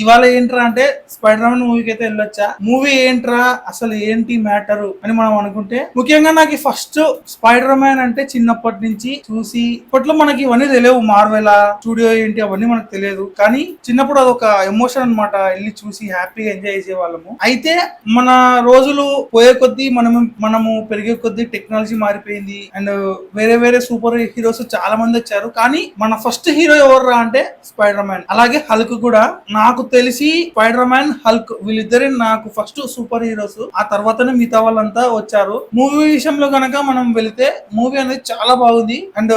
ఇవాళ ఏంట్రా అంటే స్పైడర్ మ్యాన్ మూవీకి అయితే వెళ్ళొచ్చా, మూవీ ఏంట్రా అసలు ఏంటి మ్యాటర్ అని మనం అనుకుంటే, ముఖ్యంగా నాకు ఫస్ట్ స్పైడర్ మ్యాన్ అంటే చిన్నప్పటి నుంచి చూసి, ఇప్పట్లో మనకి ఇవన్నీ తెలియవు, మార్వెలా స్టూడియో ఏంటి అవన్నీ మనకు తెలియదు, కానీ చిన్నప్పుడు అదొక ఎమోషన్ అనమాట. వెళ్ళి చూసి హ్యాపీగా ఎంజాయ్ చేసే వాళ్ళము. అయితే మన రోజులు పోయే కొద్దీ మనము పెరిగే కొద్దీ టెక్నాలజీ మారిపోయింది అండ్ వేరే వేరే సూపర్ హీరోస్ చాలా మంది వచ్చారు, కానీ మన ఫస్ట్ హీరో ఎవర్రా అంటే స్పైడర్ మ్యాన్. అలాగే హల్క్ కూడా. నాకు తెలిసి స్పైడర్ మ్యాన్, హల్క్ వీళ్ళిద్దరే నాకు ఫస్ట్ సూపర్ హీరోస్. ఆ తర్వాతనే మిగతా వాళ్ళంతా వచ్చారు. మూవీ విషయంలో కనుక మనం వెళితే మూవీ అనేది చాలా బాగుంది అండ్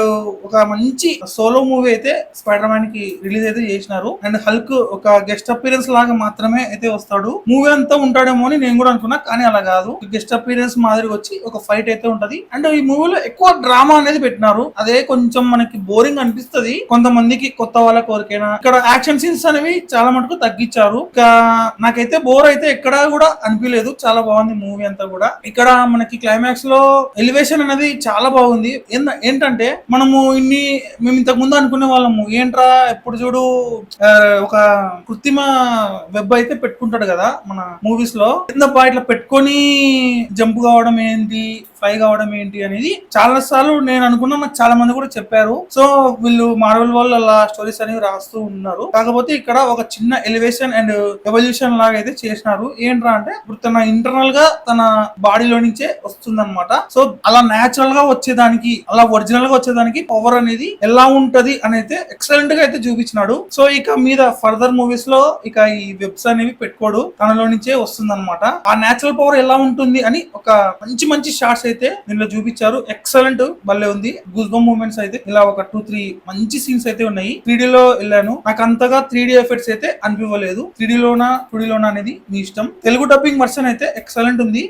ఒక మంచి సోలో మూవీ అయితే స్పైడర్ మ్యాన్ కి రిలీజ్ అయితే చేసినారు. అండ్ హల్క్ ఒక గెస్ట్ అపీరెన్స్ లాగా మాత్రమే అయితే వస్తాడు. మూవీ అంతా ఉంటాడేమో అని నేను కూడా అనుకున్నా, కానీ అలా కాదు. గెస్ట్ అపీరెన్స్ మాదిరి వచ్చి ఒక ఫైట్ అయితే ఉంటది. అండ్ ఈ మూవీలో ఎక్కువ డ్రామా అనేది పెట్టినారు. అదే కొంచెం మనకి బోరింగ్ అనిపిస్తది కొంతమందికి, కొత్త వాళ్ళ కోరికైనా. ఇక్కడ యాక్షన్ సీన్స్ అనేవి చాలా మటుకు తగ్గించారు. ఇంకా నాకైతే బోర్ అయితే ఎక్కడా కూడా అనిపించలేదు. చాలా బాగుంది మూవీ అంతా కూడా. ఇక్కడ మనకి క్లైమాక్స్ లో ఎలివేషన్ అనేది చాలా బాగుంది. ఏంటంటే మేము ఇంతకు ముందు అనుకునే వాళ్ళము, ఏంట్రా ఎప్పుడు చూడు ఒక కృత్రిమ వెబ్ అయితే పెట్టుకుంటాడు కదా మన మూవీస్ లో, కింద ఇట్లా పెట్టుకొని జంప్ కావడం ఏంటి, ఫ్లై కావడం ఏంటి అనేది చాలా సార్లు నేను అనుకున్నా, నాకు చాలా మంది కూడా చెప్పారు. సో వీళ్ళు మార్వెల్ వాళ్ళు అలా స్టోరీస్ అనేవి రాస్తూ ఉన్నారు. కాకపోతే ఇక్కడ ఒక చిన్న ఎలివేషన్ అండ్ ఎవల్యూషన్ లాగా అయితే చేసినారు. ఏంట్రా అంటే ఇప్పుడు తన ఇంటర్నల్ గా తన బాడీలో నుంచే వస్తుంది అనమాట. సో అలా నేచురల్ గా వచ్చేదానికి, అలా ఒరిజినల్ గా వచ్చేదానికి పవర్ అనేది ఎలా ఉంటది అని అయితే ఎక్సలెంట్ గా అయితే చూపించినాడు. సో ఇక మీద ఫర్దర్ మూవీస్ లో ఇక ఈ వెబ్స్ అనేవి పెట్టుకోడు, తనలో నుంచే వస్తుంది అనమాట. ఆ నేచురల్ పవర్ ఎలా ఉంటుంది అని ఒక మంచి మంచి షార్ట్స్ అయితే దీనిలో చూపించారు. ఎక్సలెంట్, భలే ఉంది. గూస్ బంప్ మూమెంట్స్ అయితే ఇలా ఒక 2-3 మంచి సీన్స్ అయితే ఉన్నాయి. 3D లో వెళ్ళాను, నాకు అంతగా 3D ఎఫెక్ట్స్ అయితే అనిపించలేదు. 3D లోనా 2D లోనా అనేది మీ ఇష్టం. తెలుగు డబ్బింగ్ వర్షన్ అయితే ఎక్సలెంట్ ఉంది.